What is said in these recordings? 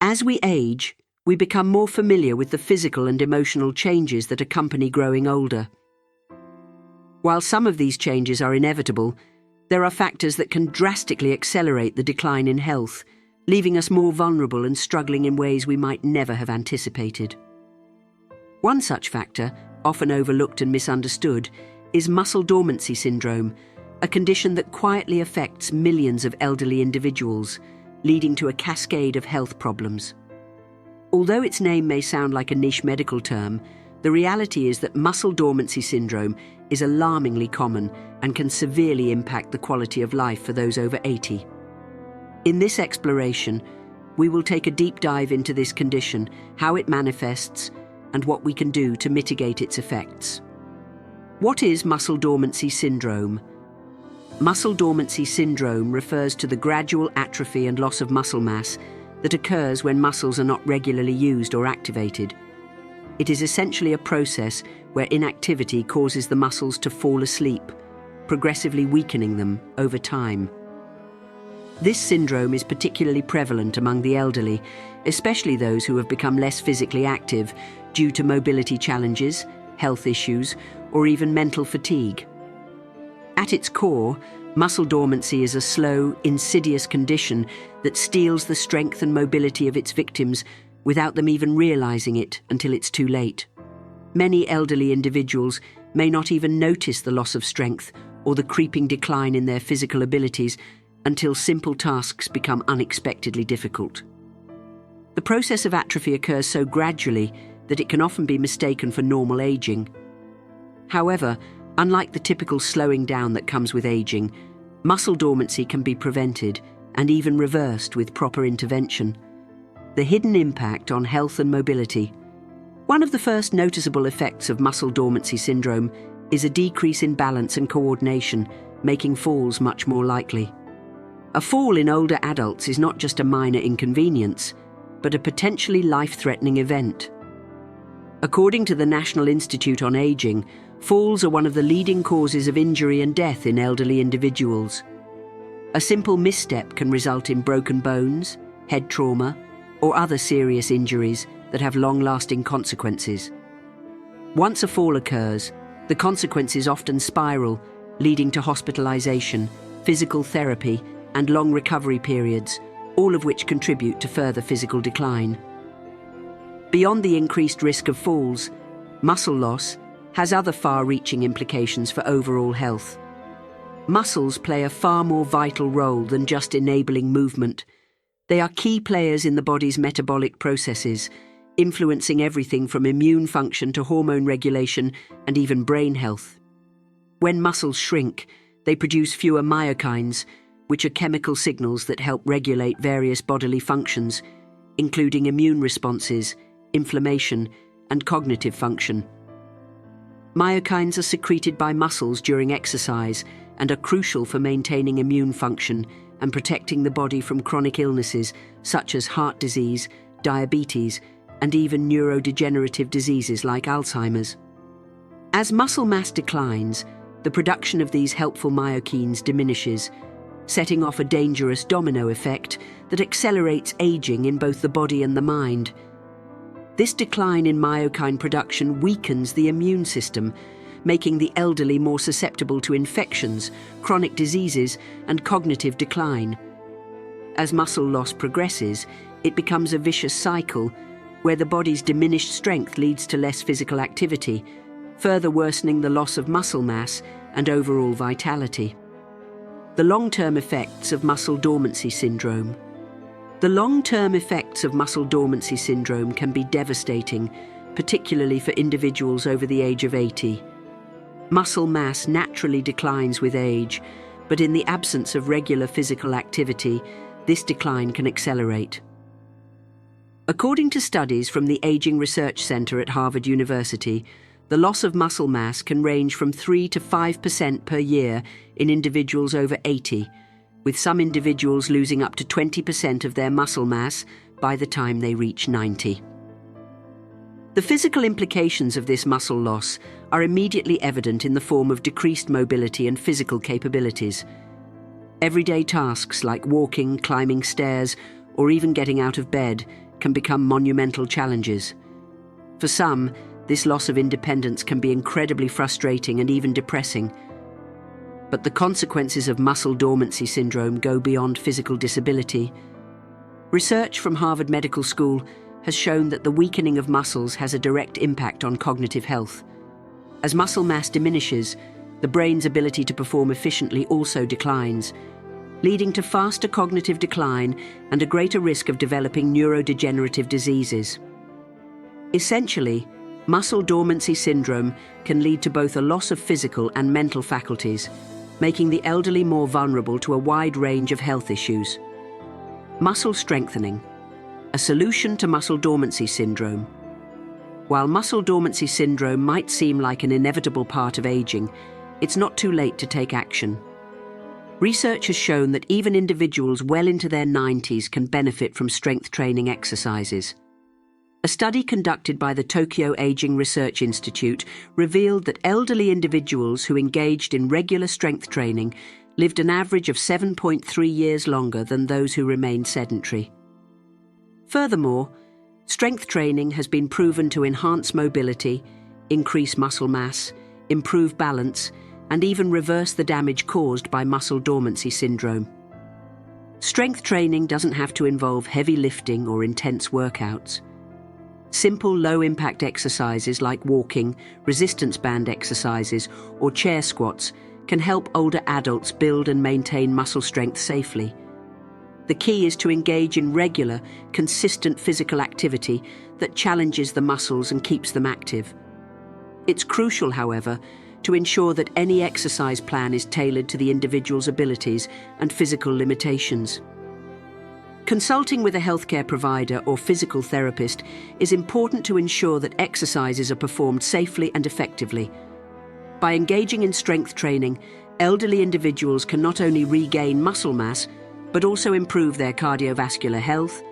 As we age, we become more familiar with the physical and emotional changes that accompany growing older. While some of these changes are inevitable, there are factors that can drastically accelerate the decline in health, leaving us more vulnerable and struggling in ways we might never have anticipated. One such factor, often overlooked and misunderstood, is muscle dormancy syndrome, a condition that quietly affects millions of elderly individuals, leading to a cascade of health problems. Although its name may sound like a niche medical term, the reality is that muscle dormancy syndrome is alarmingly common and can severely impact the quality of life for those over 80. In this exploration, we will take a deep dive into this condition, how it manifests, and what we can do to mitigate its effects. What is muscle dormancy syndrome? Muscle dormancy syndrome refers to the gradual atrophy and loss of muscle mass that occurs when muscles are not regularly used or activated. It is essentially a process where inactivity causes the muscles to fall asleep, progressively weakening them over time. This syndrome is particularly prevalent among the elderly, especially those who have become less physically active due to mobility challenges, health issues, or even mental fatigue. At its core, muscle dormancy is a slow, insidious condition that steals the strength and mobility of its victims without them even realizing it until it's too late. Many elderly individuals may not even notice the loss of strength or the creeping decline in their physical abilities until simple tasks become unexpectedly difficult. The process of atrophy occurs so gradually that it can often be mistaken for normal aging. However, unlike the typical slowing down that comes with aging, muscle dormancy can be prevented and even reversed with proper intervention. The hidden impact on health and mobility. One of the first noticeable effects of muscle dormancy syndrome is a decrease in balance and coordination, making falls much more likely. A fall in older adults is not just a minor inconvenience, but a potentially life-threatening event. According to the National Institute on Aging, falls are one of the leading causes of injury and death in elderly individuals. A simple misstep can result in broken bones, head trauma, or other serious injuries that have long-lasting consequences. Once a fall occurs, the consequences often spiral, leading to hospitalization, physical therapy, and long recovery periods, all of which contribute to further physical decline. Beyond the increased risk of falls, muscle loss has other far-reaching implications for overall health. Muscles play a far more vital role than just enabling movement. They are key players in the body's metabolic processes, influencing everything from immune function to hormone regulation and even brain health. When muscles shrink, they produce fewer myokines, which are chemical signals that help regulate various bodily functions, including immune responses, inflammation, and cognitive function. Myokines are secreted by muscles during exercise and are crucial for maintaining immune function and protecting the body from chronic illnesses such as heart disease, diabetes, and even neurodegenerative diseases like Alzheimer's. As muscle mass declines, the production of these helpful myokines diminishes, setting off a dangerous domino effect that accelerates aging in both the body and the mind. This decline in myokine production weakens the immune system, making the elderly more susceptible to infections, chronic diseases, and cognitive decline. As muscle loss progresses, it becomes a vicious cycle where the body's diminished strength leads to less physical activity, further worsening the loss of muscle mass and overall vitality. The long-term effects of muscle dormancy syndrome. The long-term effects of muscle dormancy syndrome can be devastating, particularly for individuals over the age of 80. Muscle mass naturally declines with age, but in the absence of regular physical activity, this decline can accelerate. According to studies from the Aging Research Center at Harvard University, the loss of muscle mass can range from 3 to 5% per year in individuals over 80, with some individuals losing up to 20% of their muscle mass by the time they reach 90. The physical implications of this muscle loss are immediately evident in the form of decreased mobility and physical capabilities. Everyday tasks like walking, climbing stairs, or even getting out of bed can become monumental challenges. For some, this loss of independence can be incredibly frustrating and even depressing. But the consequences of muscle dormancy syndrome go beyond physical disability. Research from Harvard Medical School has shown that the weakening of muscles has a direct impact on cognitive health. As muscle mass diminishes, the brain's ability to perform efficiently also declines, leading to faster cognitive decline and a greater risk of developing neurodegenerative diseases. Essentially, muscle dormancy syndrome can lead to both a loss of physical and mental faculties, making the elderly more vulnerable to a wide range of health issues. Muscle strengthening, a solution to muscle dormancy syndrome. While muscle dormancy syndrome might seem like an inevitable part of aging, it's not too late to take action. Research has shown that even individuals well into their 90s can benefit from strength training exercises. A study conducted by the Tokyo Aging Research Institute revealed that elderly individuals who engaged in regular strength training lived an average of 7.3 years longer than those who remained sedentary. Furthermore, strength training has been proven to enhance mobility, increase muscle mass, improve balance, and even reverse the damage caused by muscle dormancy syndrome. Strength training doesn't have to involve heavy lifting or intense workouts. Simple low-impact exercises like walking, resistance band exercises, or chair squats can help older adults build and maintain muscle strength safely. The key is to engage in regular, consistent physical activity that challenges the muscles and keeps them active. It's crucial, however, to ensure that any exercise plan is tailored to the individual's abilities and physical limitations. Consulting with a healthcare provider or physical therapist is important to ensure that exercises are performed safely and effectively. By engaging in strength training, elderly individuals can not only regain muscle mass, but also improve their cardiovascular health,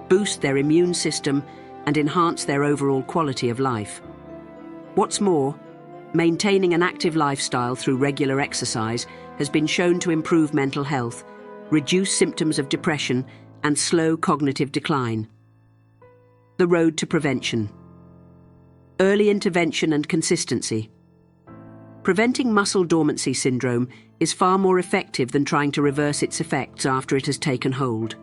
boost their immune system, and enhance their overall quality of life. What's more, maintaining an active lifestyle through regular exercise has been shown to improve mental health, reduce symptoms of depression, and slow cognitive decline. The road to prevention. Early intervention and consistency. Preventing muscle dormancy syndrome is far more effective than trying to reverse its effects after it has taken hold.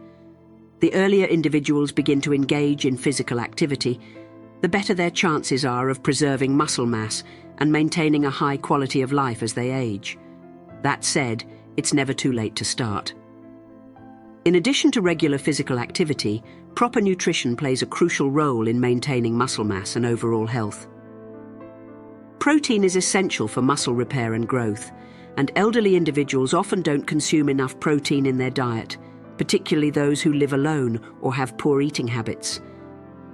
The earlier individuals begin to engage in physical activity, the better their chances are of preserving muscle mass and maintaining a high quality of life as they age. That said, it's never too late to start. In addition to regular physical activity, proper nutrition plays a crucial role in maintaining muscle mass and overall health. Protein is essential for muscle repair and growth, and elderly individuals often don't consume enough protein in their diet, particularly those who live alone or have poor eating habits.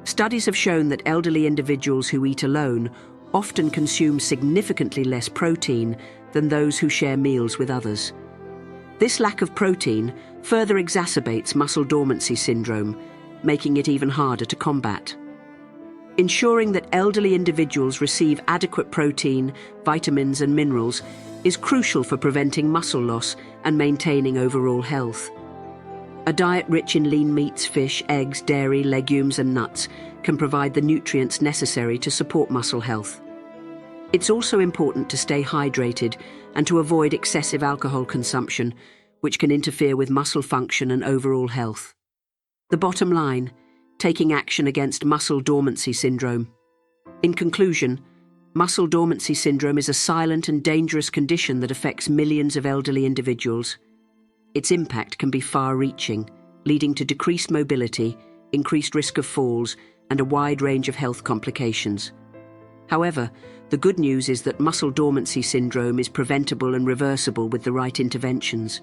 Studies have shown that elderly individuals who eat alone often consume significantly less protein than those who share meals with others. This lack of protein further exacerbates muscle dormancy syndrome, making it even harder to combat. Ensuring that elderly individuals receive adequate protein, vitamins and minerals is crucial for preventing muscle loss and maintaining overall health. A diet rich in lean meats, fish, eggs, dairy, legumes and nuts can provide the nutrients necessary to support muscle health. It's also important to stay hydrated and to avoid excessive alcohol consumption, which can interfere with muscle function and overall health. The bottom line, taking action against muscle dormancy syndrome. In conclusion, muscle dormancy syndrome is a silent and dangerous condition that affects millions of elderly individuals. Its impact can be far-reaching, leading to decreased mobility, increased risk of falls, and a wide range of health complications. However, the good news is that muscle dormancy syndrome is preventable and reversible with the right interventions.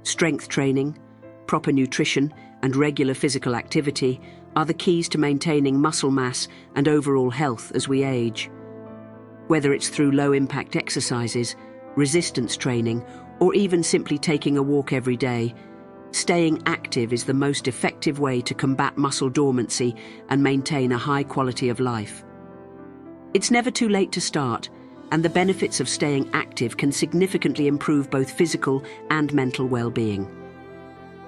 Strength training, proper nutrition, and regular physical activity are the keys to maintaining muscle mass and overall health as we age. Whether it's through low-impact exercises, resistance training, or even simply taking a walk every day, staying active is the most effective way to combat muscle dormancy and maintain a high quality of life. It's never too late to start, and the benefits of staying active can significantly improve both physical and mental well-being.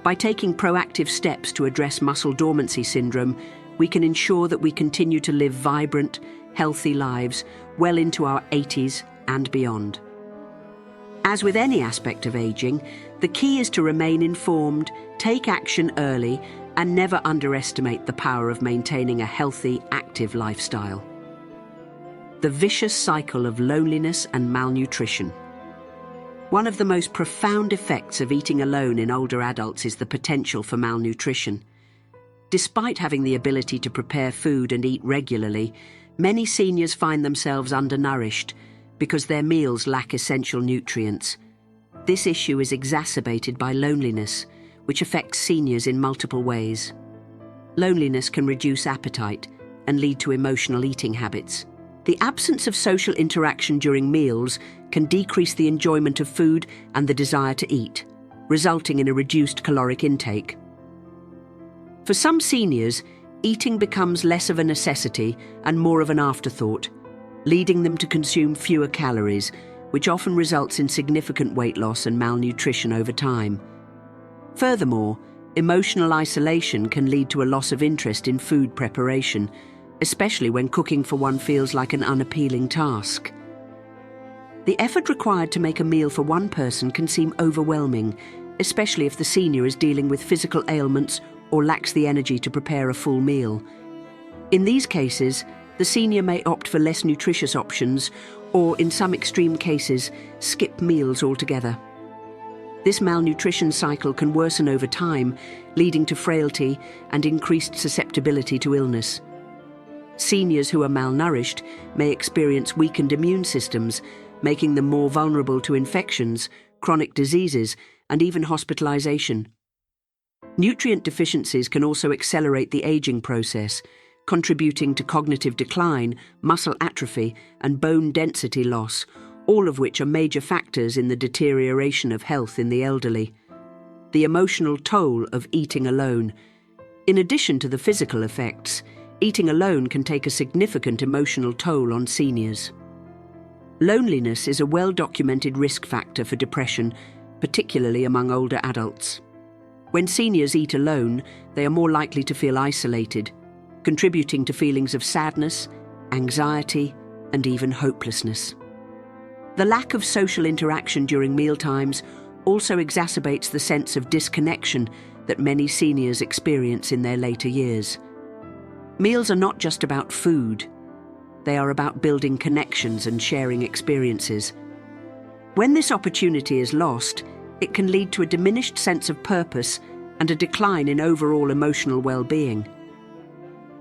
By taking proactive steps to address muscle dormancy syndrome, we can ensure that we continue to live vibrant, healthy lives well into our 80s and beyond. As with any aspect of aging, the key is to remain informed, take action early, and never underestimate the power of maintaining a healthy, active lifestyle. The vicious cycle of loneliness and malnutrition. One of the most profound effects of eating alone in older adults is the potential for malnutrition. Despite having the ability to prepare food and eat regularly, many seniors find themselves undernourished because their meals lack essential nutrients. This issue is exacerbated by loneliness, which affects seniors in multiple ways. Loneliness can reduce appetite and lead to emotional eating habits. The absence of social interaction during meals can decrease the enjoyment of food and the desire to eat, resulting in a reduced caloric intake. For some seniors, eating becomes less of a necessity and more of an afterthought, leading them to consume fewer calories, which often results in significant weight loss and malnutrition over time. Furthermore, emotional isolation can lead to a loss of interest in food preparation, especially when cooking for one feels like an unappealing task. The effort required to make a meal for one person can seem overwhelming, especially if the senior is dealing with physical ailments or lacks the energy to prepare a full meal. In these cases, the senior may opt for less nutritious options or, in some extreme cases, skip meals altogether. This malnutrition cycle can worsen over time, leading to frailty and increased susceptibility to illness. Seniors who are malnourished may experience weakened immune systems, making them more vulnerable to infections, chronic diseases, and even hospitalization. Nutrient deficiencies can also accelerate the aging process, contributing to cognitive decline, muscle atrophy, and bone density loss, all of which are major factors in the deterioration of health in the elderly. The emotional toll of eating alone. In addition to the physical effects, eating alone can take a significant emotional toll on seniors. Loneliness is a well-documented risk factor for depression, particularly among older adults. When seniors eat alone, they are more likely to feel isolated, contributing to feelings of sadness, anxiety, and even hopelessness. The lack of social interaction during mealtimes also exacerbates the sense of disconnection that many seniors experience in their later years. Meals are not just about food. They are about building connections and sharing experiences. When this opportunity is lost, it can lead to a diminished sense of purpose and a decline in overall emotional well-being.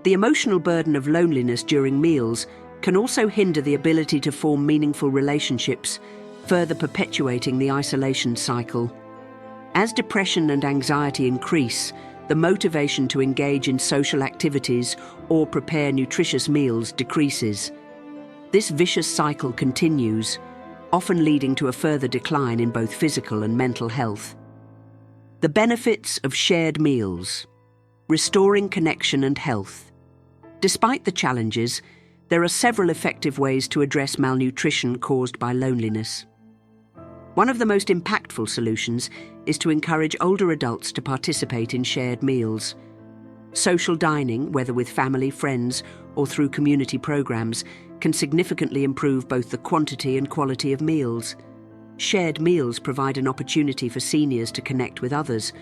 The emotional burden of loneliness during meals can also hinder the ability to form meaningful relationships, further perpetuating the isolation cycle. As depression and anxiety increase, the motivation to engage in social activities or prepare nutritious meals decreases. This vicious cycle continues, often leading to a further decline in both physical and mental health. The benefits of shared meals. Restoring connection and health. Despite the challenges, there are several effective ways to address malnutrition caused by loneliness. One of the most impactful solutions is to encourage older adults to participate in shared meals. Social dining, whether with family, friends, or through community programs, can significantly improve both the quantity and quality of meals. Shared meals provide an opportunity for seniors to connect with others,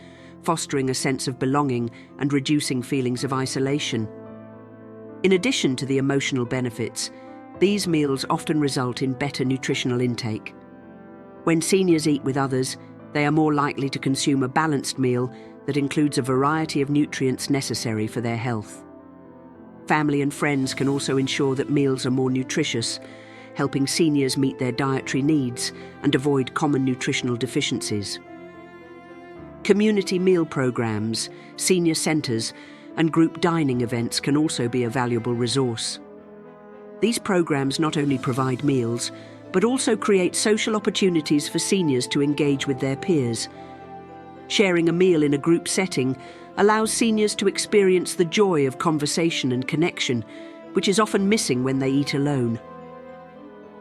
fostering a sense of belonging and reducing feelings of isolation. In addition to the emotional benefits, these meals often result in better nutritional intake. When seniors eat with others, they are more likely to consume a balanced meal that includes a variety of nutrients necessary for their health. Family and friends can also ensure that meals are more nutritious, helping seniors meet their dietary needs and avoid common nutritional deficiencies. Community meal programs, senior centres, and group dining events can also be a valuable resource. These programs not only provide meals, but also create social opportunities for seniors to engage with their peers. Sharing a meal in a group setting allows seniors to experience the joy of conversation and connection, which is often missing when they eat alone.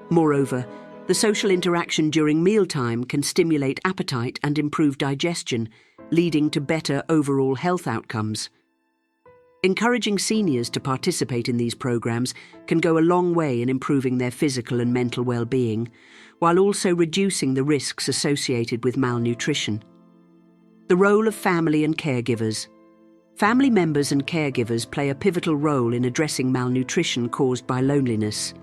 Moreover, the social interaction during mealtime can stimulate appetite and improve digestion, leading to better overall health outcomes. Encouraging seniors to participate in these programs can go a long way in improving their physical and mental well-being, while also reducing the risks associated with malnutrition. The role of family and caregivers. Family members and caregivers play a pivotal role in addressing malnutrition caused by loneliness.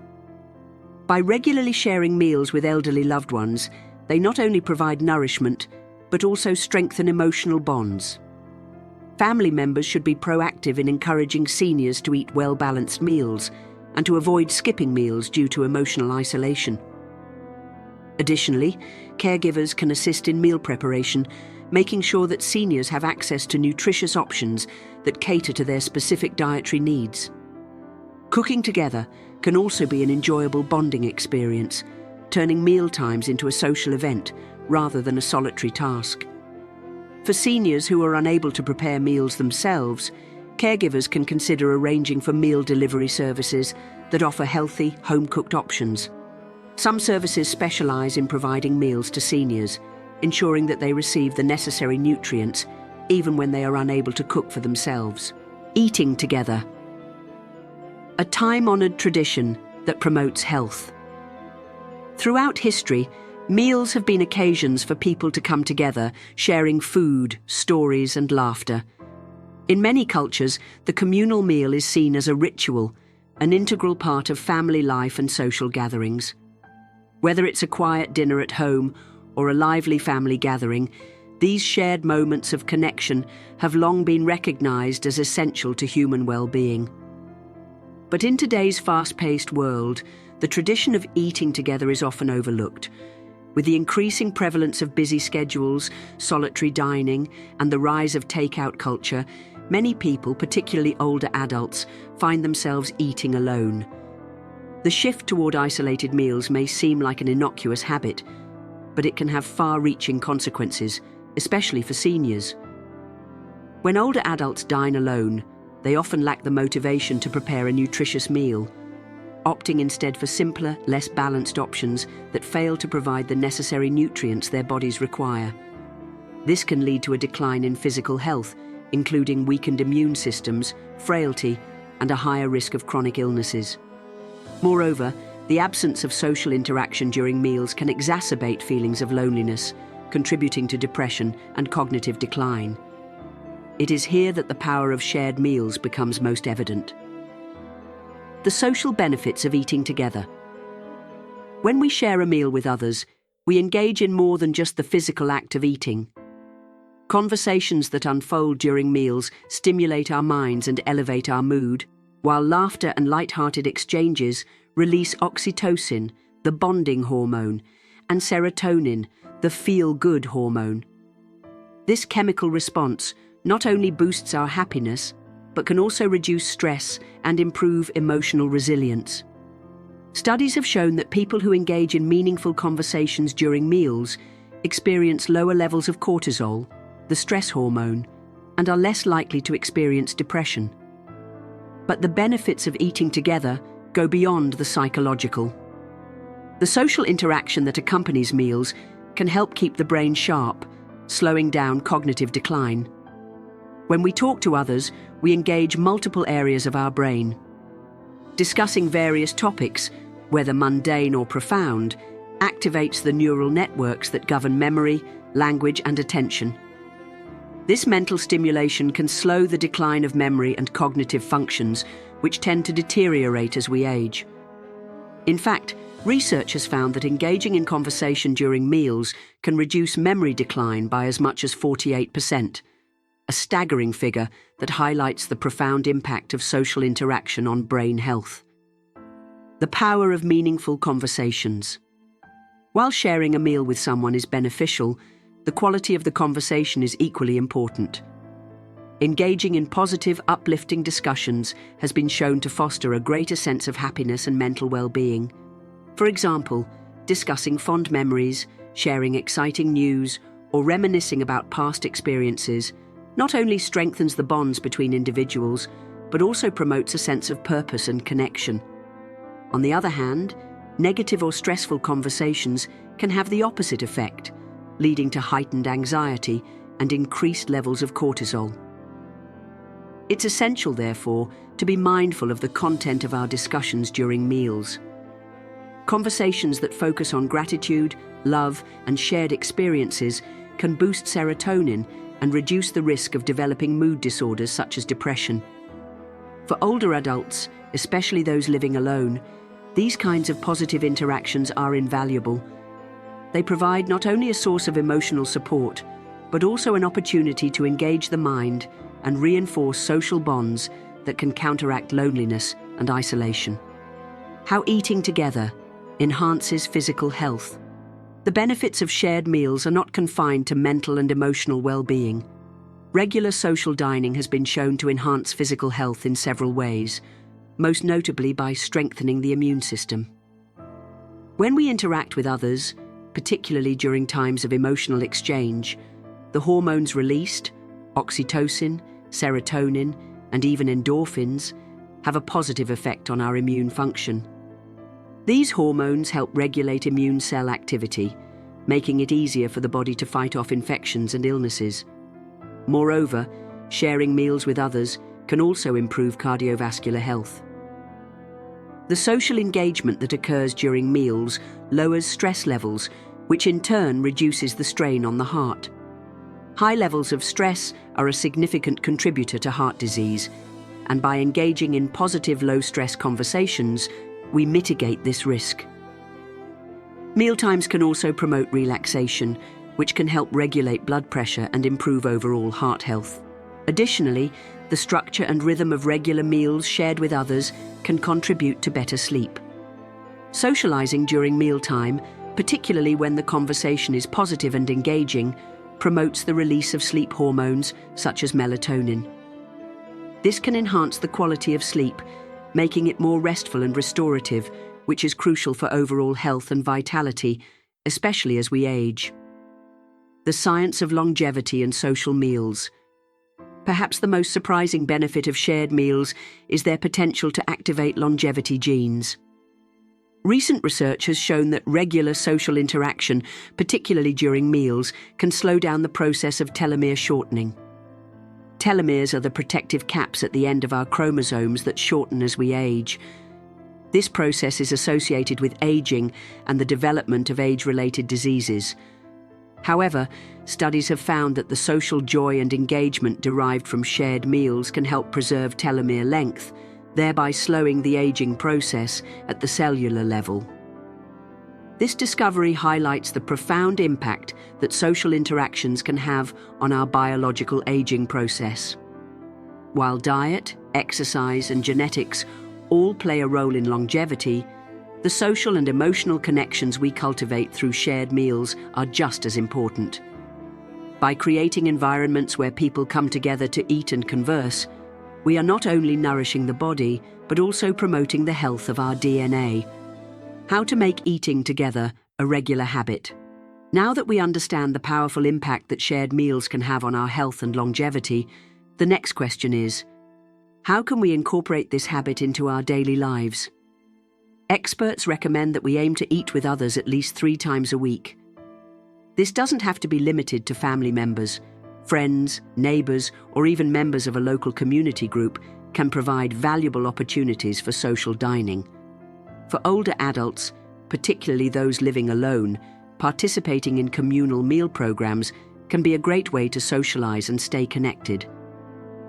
By regularly sharing meals with elderly loved ones, they not only provide nourishment, but also strengthen emotional bonds. Family members should be proactive in encouraging seniors to eat well-balanced meals and to avoid skipping meals due to emotional isolation. Additionally, caregivers can assist in meal preparation, making sure that seniors have access to nutritious options that cater to their specific dietary needs. Cooking together can also be an enjoyable bonding experience, turning meal times into a social event rather than a solitary task. For seniors who are unable to prepare meals themselves, caregivers can consider arranging for meal delivery services that offer healthy, home-cooked options. Some services specialize in providing meals to seniors, ensuring that they receive the necessary nutrients even when they are unable to cook for themselves. Eating together. A time-honored tradition that promotes health. Throughout history, meals have been occasions for people to come together, sharing food, stories, and laughter. In many cultures, the communal meal is seen as a ritual, an integral part of family life and social gatherings. Whether it's a quiet dinner at home or a lively family gathering, these shared moments of connection have long been recognized as essential to human well-being. But in today's fast-paced world, the tradition of eating together is often overlooked. With the increasing prevalence of busy schedules, solitary dining, and the rise of takeout culture, many people, particularly older adults, find themselves eating alone. The shift toward isolated meals may seem like an innocuous habit, but it can have far-reaching consequences, especially for seniors. When older adults dine alone, they often lack the motivation to prepare a nutritious meal, opting instead for simpler, less balanced options that fail to provide the necessary nutrients their bodies require. This can lead to a decline in physical health, including weakened immune systems, frailty, and a higher risk of chronic illnesses. Moreover, the absence of social interaction during meals can exacerbate feelings of loneliness, contributing to depression and cognitive decline. It is here that the power of shared meals becomes most evident. The social benefits of eating together. When we share a meal with others, we engage in more than just the physical act of eating. Conversations that unfold during meals stimulate our minds and elevate our mood, while laughter and light-hearted exchanges release oxytocin, the bonding hormone, and serotonin, the feel-good hormone. This chemical response not only boosts our happiness, but can also reduce stress and improve emotional resilience. Studies have shown that people who engage in meaningful conversations during meals experience lower levels of cortisol, the stress hormone, and are less likely to experience depression. But the benefits of eating together go beyond the psychological. The social interaction that accompanies meals can help keep the brain sharp, slowing down cognitive decline. When we talk to others, we engage multiple areas of our brain. Discussing various topics, whether mundane or profound, activates the neural networks that govern memory, language, and attention. This mental stimulation can slow the decline of memory and cognitive functions, which tend to deteriorate as we age. In fact, research has found that engaging in conversation during meals can reduce memory decline by as much as 48%, a staggering figure that highlights the profound impact of social interaction on brain health. The power of meaningful conversations. While sharing a meal with someone is beneficial, the quality of the conversation is equally important. Engaging in positive, uplifting discussions has been shown to foster a greater sense of happiness and mental well-being. For example, discussing fond memories, sharing exciting news, or reminiscing about past experiences not only strengthens the bonds between individuals, but also promotes a sense of purpose and connection. On the other hand, negative or stressful conversations can have the opposite effect, leading to heightened anxiety, and increased levels of cortisol. It's essential, therefore, to be mindful of the content of our discussions during meals. Conversations that focus on gratitude, love, and shared experiences can boost serotonin and reduce the risk of developing mood disorders such as depression. For older adults, especially those living alone, these kinds of positive interactions are invaluable. They provide not only a source of emotional support, but also an opportunity to engage the mind and reinforce social bonds that can counteract loneliness and isolation. How eating together enhances physical health. The benefits of shared meals are not confined to mental and emotional well-being. Regular social dining has been shown to enhance physical health in several ways, most notably by strengthening the immune system. When we interact with others, particularly during times of emotional exchange, the hormones released, oxytocin, serotonin, and even endorphins, have a positive effect on our immune function. These hormones help regulate immune cell activity, making it easier for the body to fight off infections and illnesses. Moreover, sharing meals with others can also improve cardiovascular health. The social engagement that occurs during meals lowers stress levels, which in turn reduces the strain on the heart. High levels of stress are a significant contributor to heart disease, and by engaging in positive low-stress conversations, we mitigate this risk. Mealtimes can also promote relaxation, which can help regulate blood pressure and improve overall heart health. Additionally, the structure and rhythm of regular meals shared with others can contribute to better sleep. Socializing during mealtime, particularly when the conversation is positive and engaging, promotes the release of sleep hormones such as melatonin. This can enhance the quality of sleep, making it more restful and restorative, which is crucial for overall health and vitality, especially as we age. The science of longevity and social meals. Perhaps the most surprising benefit of shared meals is their potential to activate longevity genes. Recent research has shown that regular social interaction, particularly during meals, can slow down the process of telomere shortening. Telomeres are the protective caps at the end of our chromosomes that shorten as we age. This process is associated with aging and the development of age-related diseases. However, studies have found that the social joy and engagement derived from shared meals can help preserve telomere length, thereby slowing the aging process at the cellular level. This discovery highlights the profound impact that social interactions can have on our biological aging process. While diet, exercise, and genetics all play a role in longevity, the social and emotional connections we cultivate through shared meals are just as important. By creating environments where people come together to eat and converse, we are not only nourishing the body, but also promoting the health of our DNA. How to make eating together a regular habit. Now that we understand the powerful impact that shared meals can have on our health and longevity, the next question is, how can we incorporate this habit into our daily lives? Experts recommend that we aim to eat with others at least 3 times a week. This doesn't have to be limited to family members. Friends, neighbors, or even members of a local community group can provide valuable opportunities for social dining. For older adults, particularly those living alone, participating in communal meal programs can be a great way to socialize and stay connected.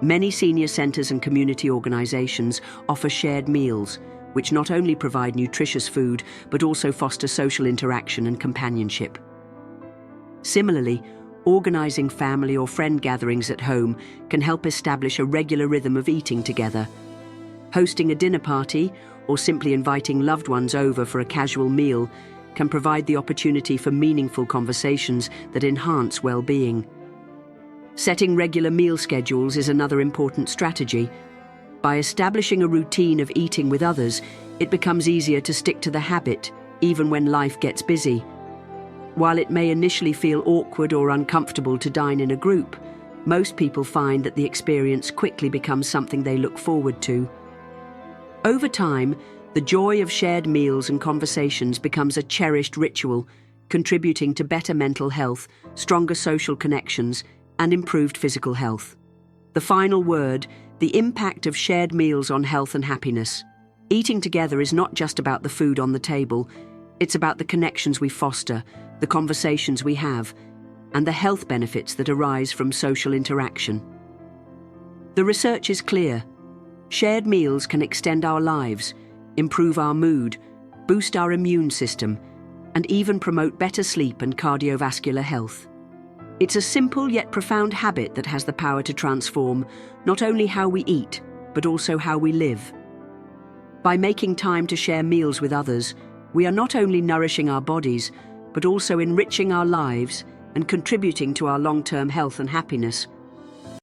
Many senior centers and community organizations offer shared meals, which not only provide nutritious food, but also foster social interaction and companionship. Similarly, organizing family or friend gatherings at home can help establish a regular rhythm of eating together. Hosting a dinner party, or simply inviting loved ones over for a casual meal, can provide the opportunity for meaningful conversations that enhance well-being. Setting regular meal schedules is another important strategy. By establishing a routine of eating with others, it becomes easier to stick to the habit, even when life gets busy. While it may initially feel awkward or uncomfortable to dine in a group, most people find that the experience quickly becomes something they look forward to. Over time, the joy of shared meals and conversations becomes a cherished ritual, contributing to better mental health, stronger social connections, and improved physical health. The final word, the impact of shared meals on health and happiness. Eating together is not just about the food on the table, it's about the connections we foster, the conversations we have, and the health benefits that arise from social interaction. The research is clear. Shared meals can extend our lives, improve our mood, boost our immune system, and even promote better sleep and cardiovascular health. It's a simple yet profound habit that has the power to transform not only how we eat, but also how we live. By making time to share meals with others, we are not only nourishing our bodies, but also enriching our lives and contributing to our long-term health and happiness.